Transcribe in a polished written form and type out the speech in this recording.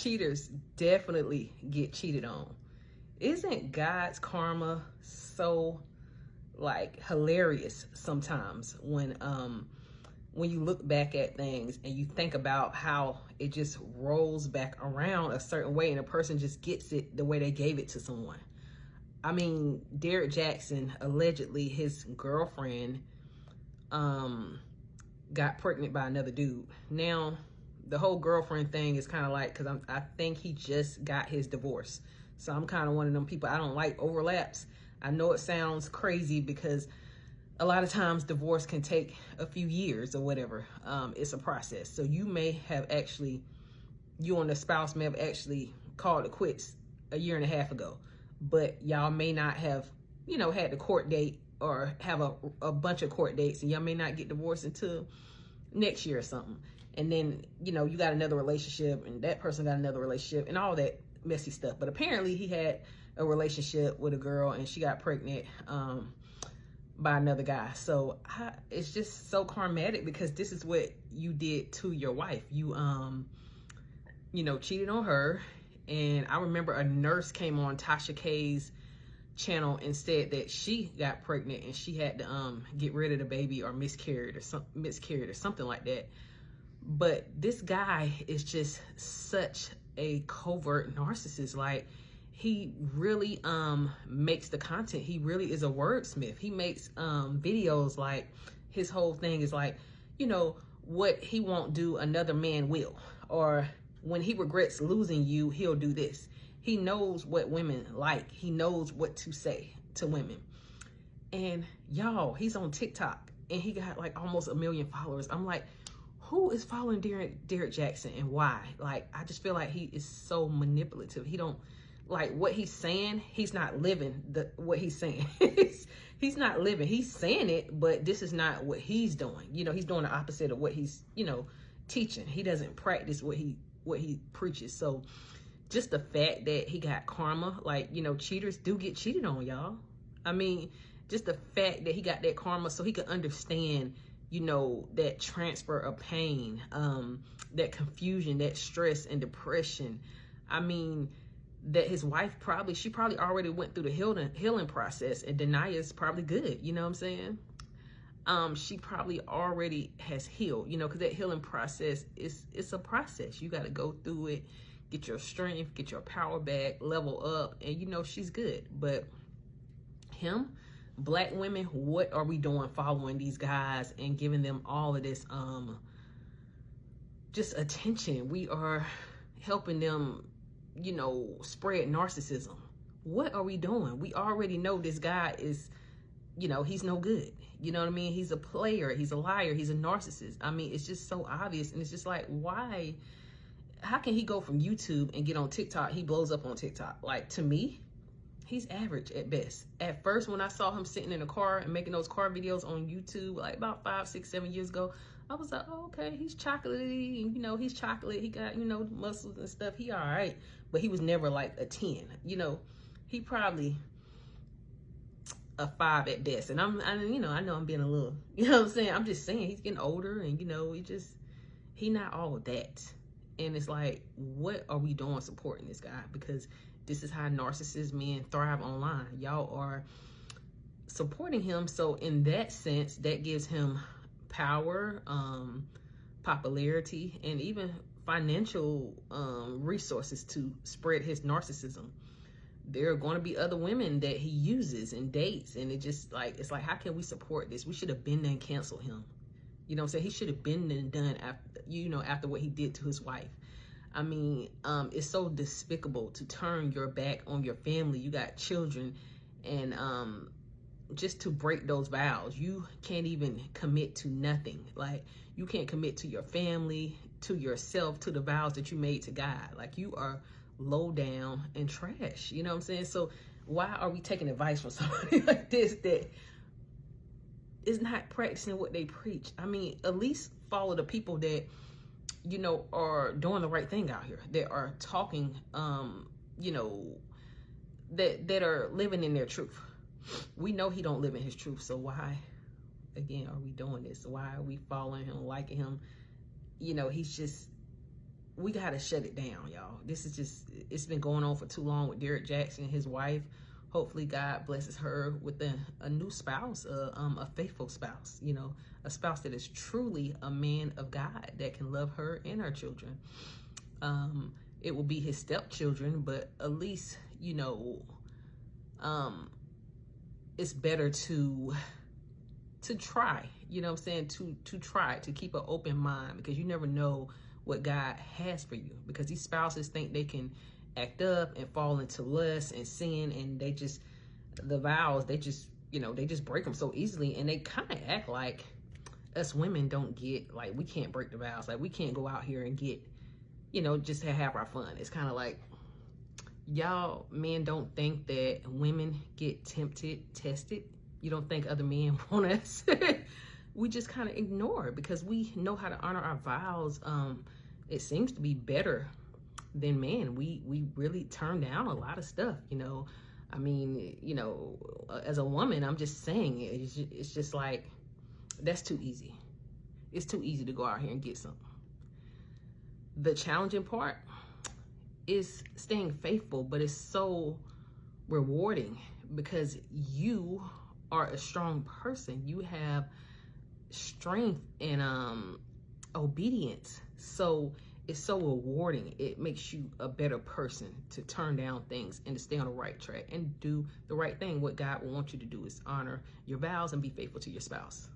cheaters definitely get cheated on. Isn't God's karma so like hilarious sometimes when you look back at things and you think about how it just rolls back around a certain way and a person just gets it the way they gave it to someone. I mean, Derrick Jaxn, allegedly his girlfriend got pregnant by another dude. Now, the whole girlfriend thing is kind of like, because I think he just got his divorce. So I'm kind of one of them people, I don't like overlaps. I know it sounds crazy because a lot of times divorce can take a few years or whatever. It's a process. So you may have actually, you and the spouse may have actually called it quits a year and a half ago, but y'all may not have, you know, had the court date or have a bunch of court dates, and y'all may not get divorced until next year or something. And then, you know, you got another relationship and that person got another relationship and all that messy stuff. But apparently he had a relationship with a girl and she got pregnant by another guy. So it's just so karmatic because this is what you did to your wife. You, you know, cheated on her. And I remember a nurse came on Tasha K's channel and said that she got pregnant and she had to get rid of the baby or miscarried or something like that. But this guy is just such a covert narcissist. Like, he really makes the content. He really is a wordsmith. He makes videos like, his whole thing is like, you know, what he won't do, another man will. Or when he regrets losing you, he'll do this. He knows what women like. He knows what to say to women. And y'all, he's on TikTok and he got like almost 1 million followers. I'm like, who is following Derrick Jaxn and why? Like, I just feel like he is so manipulative. He don't, like, what he's saying, he's not living what he's saying. He's not living. He's saying it, but this is not what he's doing. You know, he's doing the opposite of what he's, you know, teaching. He doesn't practice what he preaches. So just the fact that he got karma, like, you know, cheaters do get cheated on, y'all. I mean, just the fact that he got that karma so he could understand, you know, that transfer of pain, that confusion, that stress and depression. I mean, that his wife she probably already went through the healing process, and Denia's probably good, you know what I'm saying? She probably already has healed, you know, because that healing process it's a process. You got to go through it, get your strength, get your power back, level up, and you know, she's good. But him, Black women, what are we doing following these guys and giving them all of this just attention? We are helping them, you know, spread narcissism. What are we doing? We already know this guy is, you know, he's no good. You know what I mean? He's a player, he's a liar, he's a narcissist. I mean, it's just so obvious. And it's just like, why? How can he go from YouTube and get on TikTok? He blows up on TikTok. Like, to me, he's average at best. At first, when I saw him sitting in a car and making those car videos on YouTube, like about 5, 6, 7 years ago, I was like, oh, okay, he's chocolatey, and you know, he's chocolate. He got, you know, muscles and stuff. He all right, but he was never like a 10. You know, he probably a 5 at best. And you know, I know I'm being a little, you know what I'm saying? I'm just saying he's getting older, and you know, he not all that. And it's like, what are we doing supporting this guy? Because this is how narcissist men thrive online. Y'all are supporting him. So in that sense, that gives him power, popularity, and even financial resources to spread his narcissism. There are going to be other women that he uses and dates, and it's like, how can we support this? We should have been done canceled him. You know what I'm saying? He should have been done after, you know, after what he did to his wife. I mean, it's so despicable to turn your back on your family. You got children, and just to break those vows. You can't even commit to nothing. Like, you can't commit to your family, to yourself, to the vows that you made to God. Like, you are low down and trash. You know what I'm saying? So why are we taking advice from somebody like this that is not practicing what they preach? I mean, at least follow the people that, you know, are doing the right thing out here, that are talking, you know, that are living in their truth. We know he don't live in his truth, so why, again, are we doing this? Why are we following him, liking him? You know, he's just we got to shut it down, y'all. This is just, it's been going on for too long with Derrick Jaxn and his wife. Hopefully God blesses her with a new spouse, a faithful spouse, you know, a spouse that is truly a man of God that can love her and her children. It will be his stepchildren, but at least, you know, it's better to try, you know what I'm saying, to try to keep an open mind, because you never know what God has for you, because these spouses think they can act up and fall into lust and sin, and they just, the vows, they just, you know, they just break them so easily, and they kind of act like us women don't get, like, we can't break the vows, like we can't go out here and get, you know, just to have our fun. It's kind of like, y'all men don't think that women get tempted, tested. You don't think other men want us. We just kind of ignore it because we know how to honor our vows. It seems to be better than men. We really turn down a lot of stuff, you know. I mean, you know, as a woman, I'm just saying, it's just like, that's too easy. It's too easy to go out here and get something. The challenging part is staying faithful, but it's so rewarding because you are a strong person. You have strength and obedience. So it's so rewarding. It makes you a better person to turn down things and to stay on the right track and do the right thing. What God will want you to do is honor your vows and be faithful to your spouse.